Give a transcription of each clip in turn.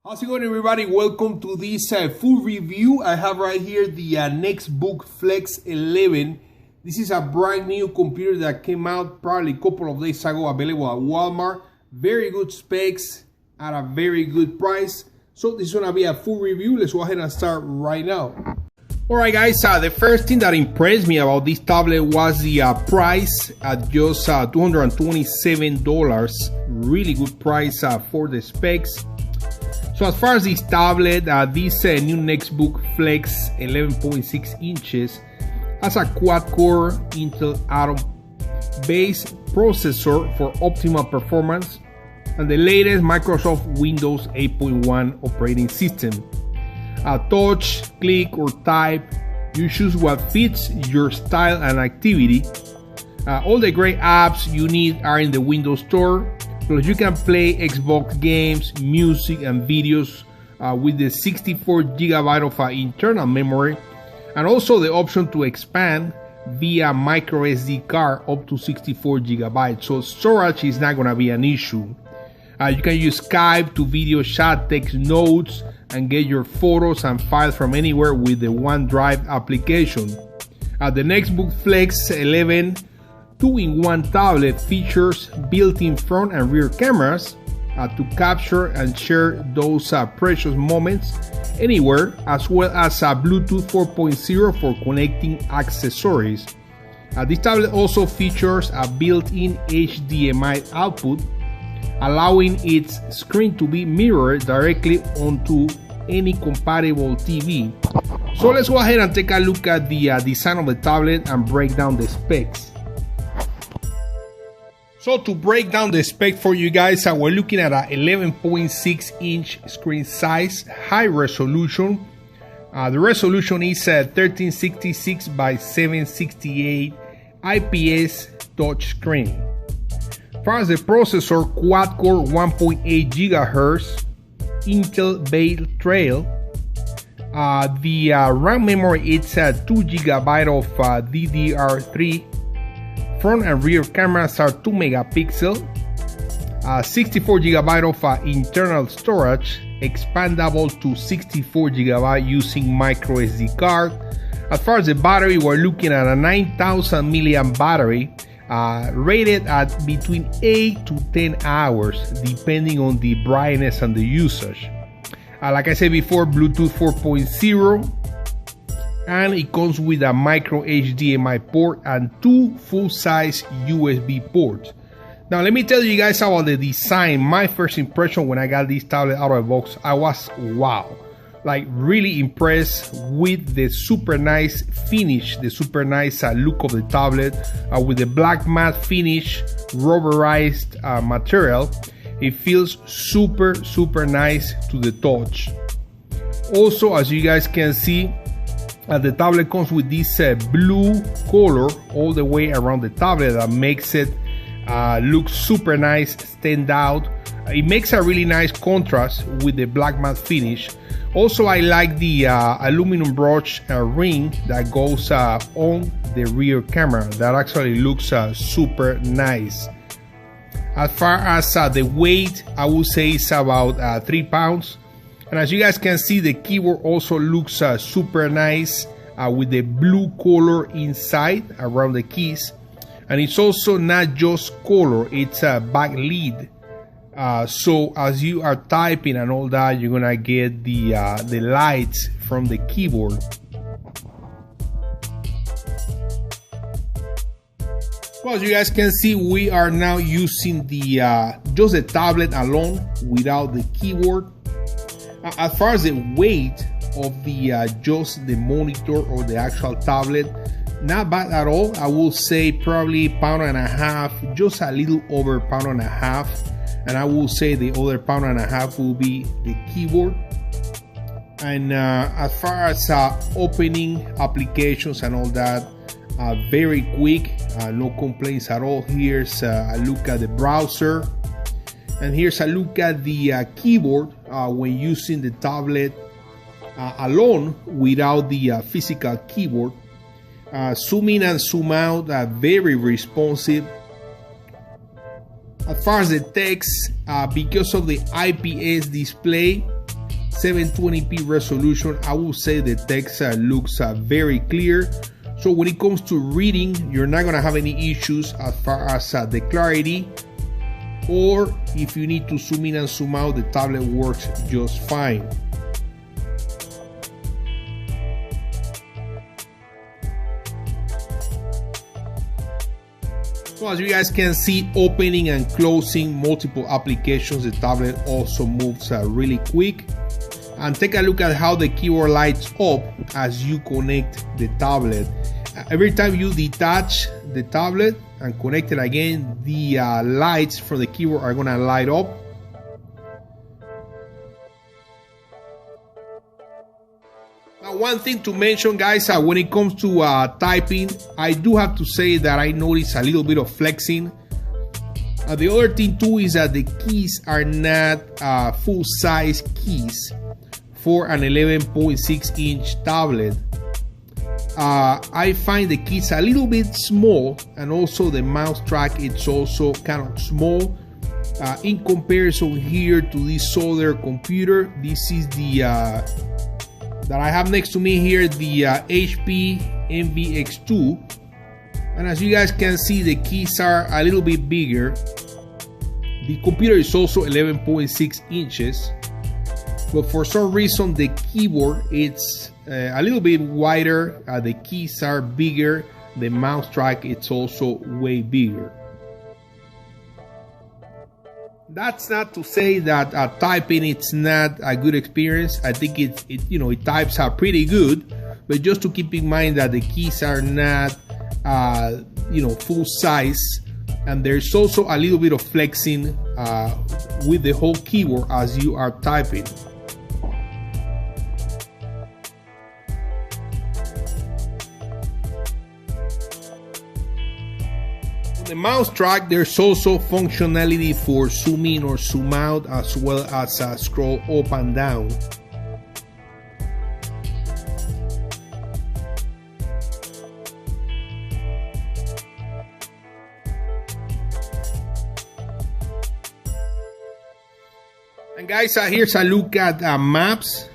How's it going, everybody? Welcome to this full review. I have right here the Nextbook Flexx 11. This is a brand new computer that came out probably a couple of days ago, available at Walmart. Very good specs at a very good price. So this is gonna be a full review. Let's go ahead and start right now. Alright guys, the first thing that impressed me about this tablet was the price at just $227. Really good price for the specs. So as far as this tablet, this new Nextbook Flexx 11.6 inches has a quad-core Intel Atom-based processor for optimal performance and the latest Microsoft Windows 8.1 operating system. Touch, click, or type, you choose what fits your style and activity. All the great apps you need are in the Windows Store. Plus you can play Xbox games, music, and videos with the 64 GB of internal memory, and also the option to expand via microSD card up to 64 GB. So storage is not gonna be an issue. You can use Skype to video chat, take notes, and get your photos and files from anywhere with the OneDrive application. The Nextbook Flexx 11 2-in-1 tablet features built-in front and rear cameras to capture and share those precious moments anywhere, as well as Bluetooth 4.0 for connecting accessories. This tablet also features a built-in HDMI output, allowing its screen to be mirrored directly onto any compatible TV. So let's go ahead and take a look at the design of the tablet and break down the specs. So to break down the spec for you guys, we're looking at a 11.6 inch screen size, high resolution. The resolution is 1366 by 768 IPS touchscreen. As far as the processor, quad-core 1.8 GHz Intel-based Trail. The RAM memory is 2 GB of DDR3. Front and rear cameras are 2 megapixel, 64 GB of internal storage, expandable to 64 GB using microSD card. As far as the battery, we're looking at a 9,000 milliamp battery, rated at between 8 to 10 hours, depending on the brightness and the usage. Like I said before, Bluetooth 4.0. And it comes with a micro HDMI port and 2 full-size USB ports. Now let me tell you guys about the design. My first impression when I got this tablet out of the box, I was wow, like really impressed with the super nice finish, the super nice look of the tablet with the black matte finish, rubberized material. It feels super nice to the touch. Also, as you guys can see, the tablet comes with this blue color all the way around the tablet that makes it look super nice, stand out. It makes a really nice contrast with the black matte finish. Also, I like the aluminum brush ring that goes on the rear camera. That actually looks super nice. As far as the weight, I would say it's about 3 pounds. And as you guys can see, the keyboard also looks super nice with the blue color inside around the keys. And it's also not just color, it's a backlit. So as you are typing and all that, you're gonna get the lights from the keyboard. Well, as you guys can see, we are now using the just the tablet alone without the keyboard. As far as the weight of the just the monitor or the actual tablet, not bad at all. I will say probably 1.5 pounds, just a little over 1.5 pounds, and I will say the other 1.5 pounds will be the keyboard. And as far as opening applications and all that, very quick, no complaints at all. Here's a look at the browser. And here's a look at the keyboard when using the tablet alone without the physical keyboard. Zoom in and zoom out, very responsive. As far as the text, because of the IPS display, 720p resolution. I will say the text looks very clear. So when it comes to reading, you're not gonna have any issues as far as the clarity, or if you need to zoom in and zoom out, the tablet works just fine. So as you guys can see, opening and closing multiple applications, the tablet also moves really quick. And take a look at how the keyboard lights up as you connect the tablet. Every time you detach the tablet and connect it again, the lights from the keyboard are gonna light up. Now, one thing to mention, guys, when it comes to typing, I do have to say that I noticed a little bit of flexing. The other thing too is that the keys are not full-size keys for an 11.6 inch tablet. I find the keys a little bit small, and also the mouse track, it's also kind of small in comparison here to this other computer. This is the that I have next to me here, the HP MVX2, and as you guys can see, the keys are a little bit bigger. The computer is also 11.6 inches, but for some reason the keyboard, it's a little bit wider, the keys are bigger, the mouse track, it's also way bigger. That's not to say that typing it's not a good experience. I think it types out pretty good, but just to keep in mind that the keys are not full size, and there's also a little bit of flexing with the whole keyboard as you are typing. The mouse track, there's also functionality for zoom in or zoom out, as well as scroll up and down. And guys, here's a look at maps,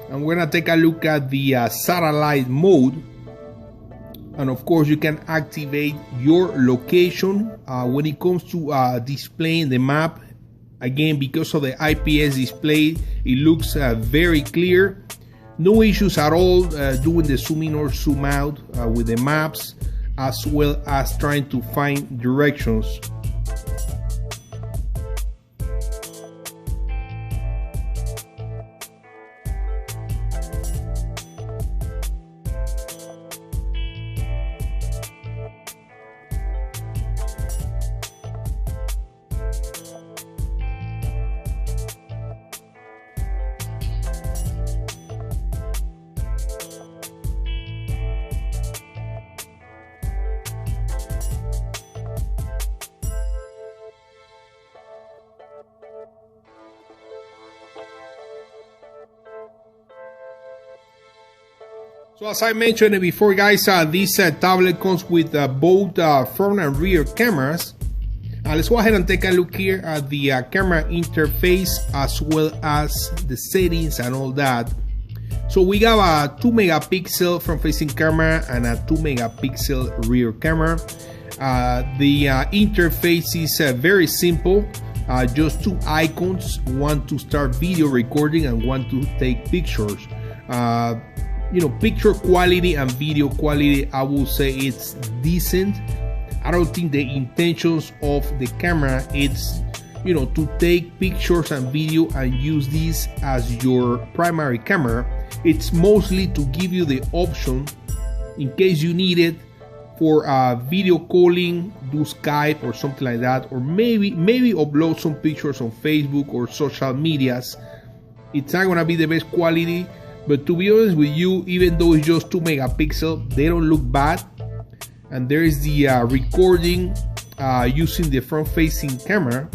and we're gonna take a look at the satellite mode. And of course, you can activate your location when it comes to displaying the map. Again, because of the IPS display, it looks very clear. No issues at all doing the zoom in or zoom out with the maps, as well as trying to find directions. So as I mentioned before, guys, this tablet comes with both front and rear cameras. Let's go ahead and take a look here at the camera interface, as well as the settings and all that. So we got a 2 megapixel front facing camera and a 2 megapixel rear camera. The interface is very simple. Just two icons, one to start video recording and one to take pictures. Picture quality and video quality, I will say it's decent. I don't think the intentions of the camera it's to take pictures and video and use this as your primary camera. It's mostly to give you the option, in case you need it, for video calling, do Skype or something like that, or maybe upload some pictures on Facebook or social medias. It's not gonna be the best quality, but to be honest with you, even though it's just 2 megapixel, they don't look bad. And there is the recording using the front-facing camera.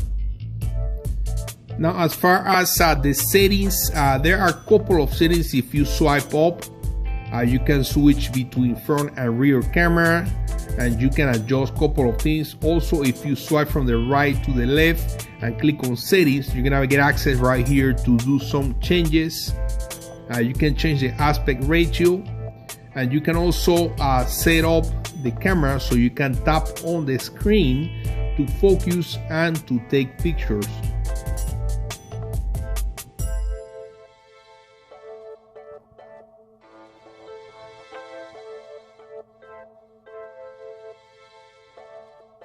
Now, as far as the settings, there are a couple of settings. If you swipe up, you can switch between front and rear camera. and you can adjust a couple of things. Also, if you swipe from the right to the left and click on settings, you're gonna get access right here to do some changes. You can change the aspect ratio, and you can also set up the camera so you can tap on the screen to focus and to take pictures.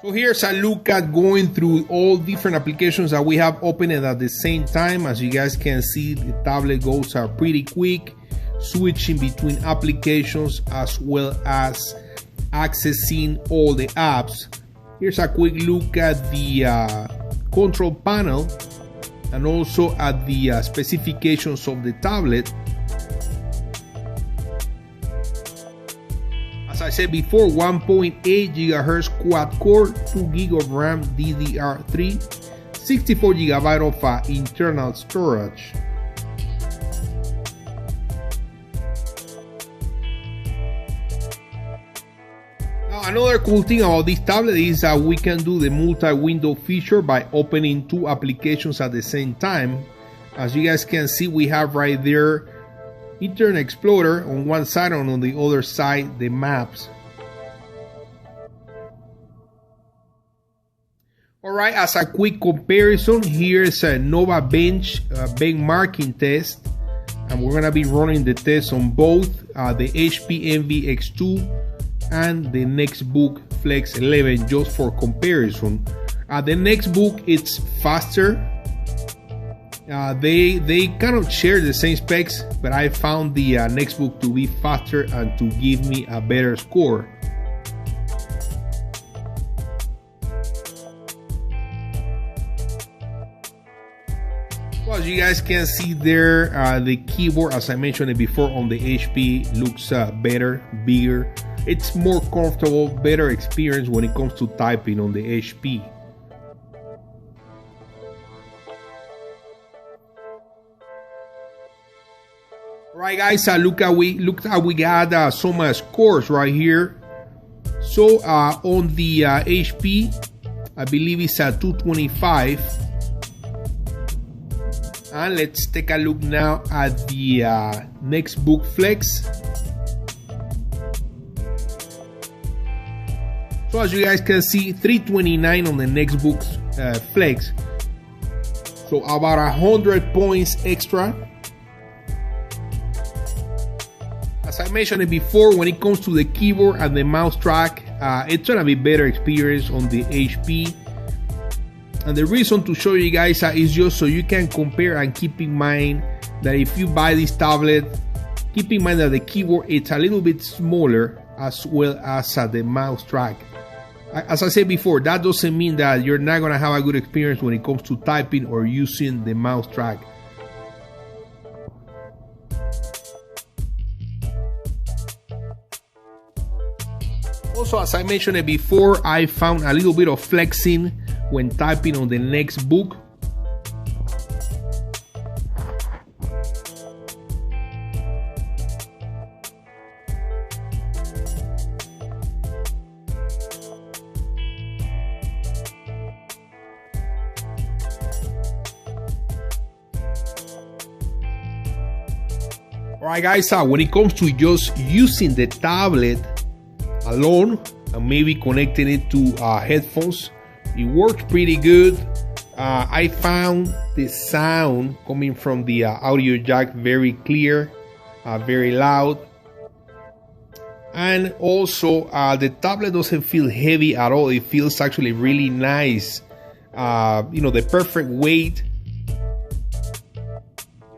So here's a look at going through all different applications that we have open at the same time. As you guys can see, the tablet goes pretty quick, switching between applications as well as accessing all the apps. Here's a quick look at the control panel and also at the specifications of the tablet. As I said before, 1.8 GHz quad core, 2 GB of RAM DDR3, 64 GB of internal storage. Now, another cool thing about this tablet is that we can do the multi-window feature by opening two applications at the same time. As you guys can see, we have right there Internet Explorer on one side, and on the other side the maps. Alright, as a quick comparison, here's a Nova benchmarking test, and we're gonna be running the test on both the HP Envy X2 and the Nextbook Flexx 11 just for comparison. The Nextbook, it's faster. They kind of share the same specs, but I found the Nextbook to be faster and to give me a better score. Well, as you guys can see there, the keyboard, as I mentioned it before, on the HP looks better, bigger. It's more comfortable, better experience when it comes to typing on the HP. Right, guys, look at we got some scores right here. So on the HP, I believe it's at 225. And let's take a look now at the Nextbook Flexx. So as you guys can see, 329 on the Nextbook Flexx. So about 100 points extra. As I mentioned it before, when it comes to the keyboard and the mouse track, it's gonna be better experience on the HP. And the reason to show you guys is just so you can compare and keep in mind that if you buy this tablet, keep in mind that the keyboard it's a little bit smaller as well as the mouse track. As I said before, that doesn't mean that you're not gonna have a good experience when it comes to typing or using the mouse track. Also, as I mentioned it before, I found a little bit of flexing when typing on the Nextbook. Alright guys, when it comes to just using the tablet alone and maybe connecting it to headphones, it works pretty good. I found the sound coming from the audio jack very clear, very loud, and also the tablet doesn't feel heavy at all. It feels actually really nice. You know, the perfect weight.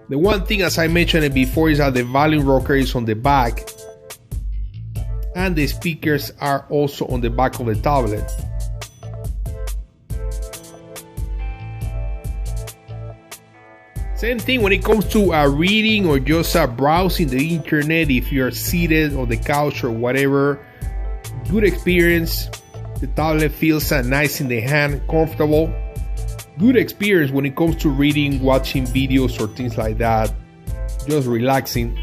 The one thing, as I mentioned it before, is that the volume rocker is on the back, and the speakers are also on the back of the tablet. Same thing when it comes to reading or just browsing the internet. If you're seated on the couch or whatever, good experience. The tablet feels nice in the hand, comfortable. Good experience when it comes to reading, watching videos or things like that, just relaxing.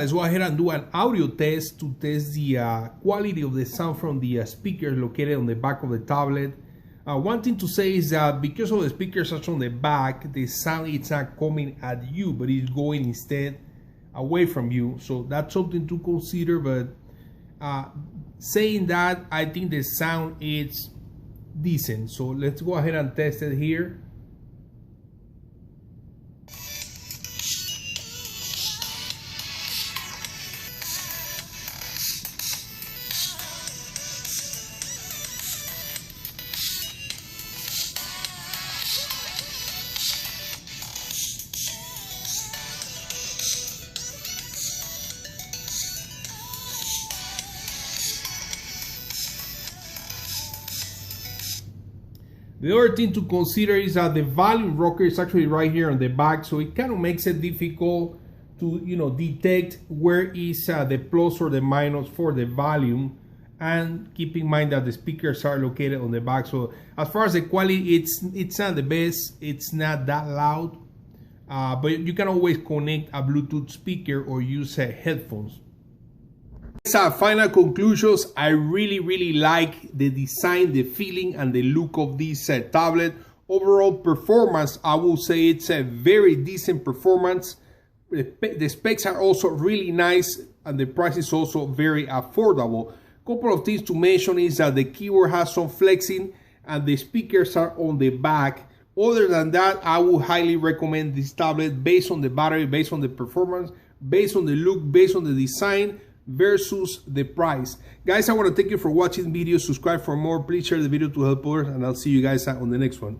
let's go ahead and do an audio test to test the quality of the sound from the speakers located on the back of the tablet. One thing to say is that because of the speakers are on the back, the sound is not coming at you, but it's going instead away from you. So that's something to consider. But saying that, I think the sound is decent. So let's go ahead and test it here. The other thing to consider is that the volume rocker is actually right here on the back, so it kind of makes it difficult to detect where is the plus or the minus for the volume, and keep in mind that the speakers are located on the back. So as far as the quality, it's not the best, it's not that loud, but you can always connect a Bluetooth speaker or use headphones. Final conclusions. I really like the design, the feeling, and the look of this tablet. Overall performance, I will say it's a very decent performance. The specs are also really nice, and the price is also very affordable. Couple of things to mention is that the keyboard has some flexing and the speakers are on the back. Other than that, I would highly recommend this tablet based on the battery, based on the performance, based on the look, based on the design, versus the price. Guys, I want to thank you for watching the video. Subscribe for more. Please share the video to help others, and I'll see you guys on the next one.